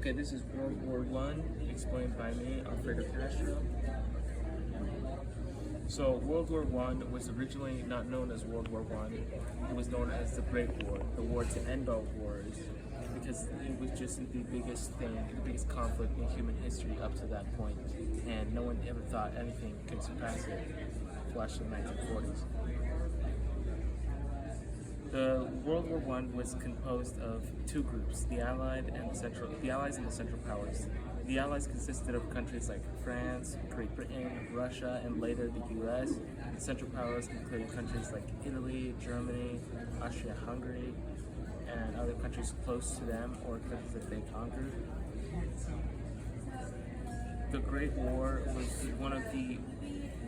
Okay, this is World War One, explained by me, Alfredo Castro. So World War One was originally not known as World War One. It was known as the Great War, the war to end all wars, because it was just the biggest thing, the biggest conflict in human history up to that point, and no one ever thought anything could surpass it. Flash the 1940s. The World War One was composed of two groups: the Allies and the Central Powers. The Allies consisted of countries like France, Great Britain, Russia, and later the U.S. The Central Powers included countries like Italy, Germany, Austria-Hungary, and other countries close to them or countries that they conquered. The Great War was one of the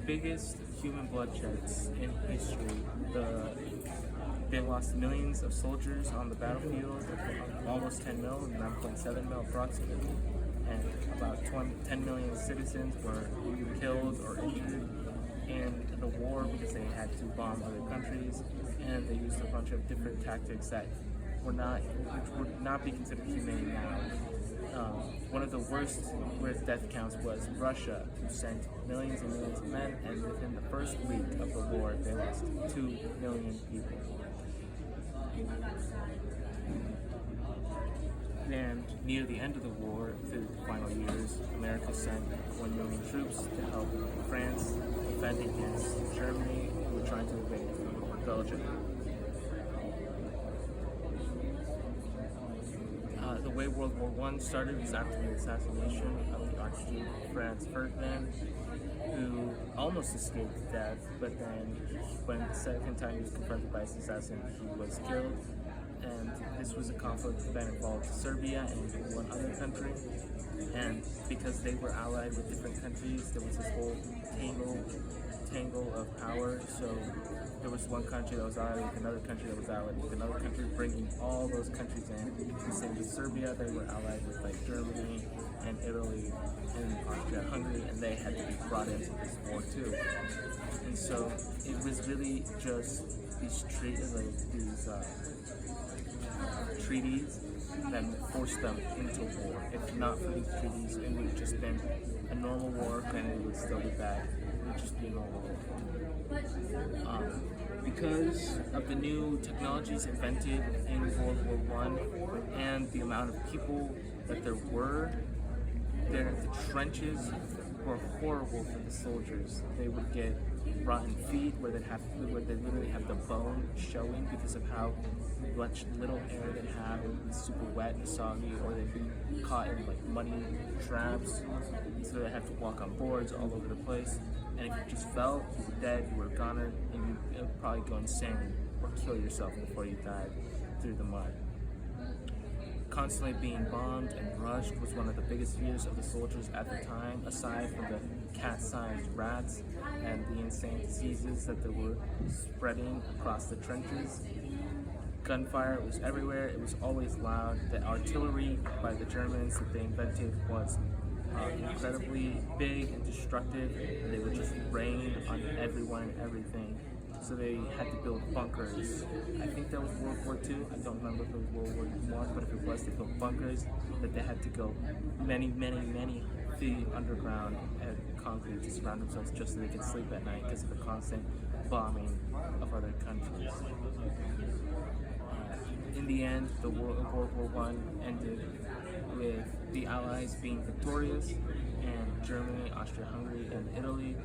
biggest human bloodsheds in history. They lost millions of soldiers on the battlefield, almost 10 mil, 9.7 mil approximately, and about 10 million citizens were killed or injured in the war because they had to bomb other countries, and they used a bunch of different tactics which would not be considered humane now. One of the worst death counts was Russia, who sent millions and millions of men, and within the first week of the war, they lost 2 million people. And near the end of the war, through the final years, America sent 1 million troops to help France defend against Germany, who were trying to invade Belgium. The way World War I started was after the assassination of the Archduke Franz Ferdinand, who almost escaped death, but then when the second time he was confronted by his assassin, he was killed. And this was a conflict that involved Serbia and one other country. And because they were allied with different countries, there was this whole tangle of power. So there was one country that was allied with another country that was allied with another country, bringing all those countries in. The same with Serbia, they were allied with like Germany and Italy and Austria-Hungary, and they had to be brought into this war too. And so it was really just these treaties that forced them into war. If not for these treaties, it would have just been a normal war, and it would still be bad. It would just be a normal war. Because of the new technologies invented in World War I and the amount of people that there were, the trenches were horrible for the soldiers. They would get rotten feet where they literally have the bone showing because of how much little air they have. It would be super wet and soggy, or they'd be caught in like muddy traps, so they have to walk on boards all over the place. And if you just fell, you were dead, you were a goner, and you would probably go insane or kill yourself before you died through the mud. Constantly being bombed and rushed was one of the biggest fears of the soldiers at the time, aside from the cat-sized rats and the insane diseases that they were spreading across the trenches. Gunfire was everywhere, it was always loud. The artillery by the Germans that they invented was incredibly big and destructive, and they would just rain on everyone and everything. So they had to build bunkers. I think that was World War II. I don't remember if it was World War I, but if it was, they built bunkers that they had to go many feet underground and concrete to surround themselves just so they could sleep at night because of the constant bombing of other countries. In the end, the World War I ended with the Allies being victorious, and Germany, Austria-Hungary, and Italy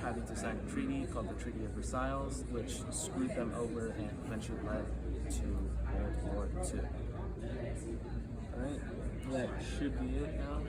having to sign a treaty called the Treaty of Versailles, which screwed them over and eventually led to World War II. Alright, that should be it now.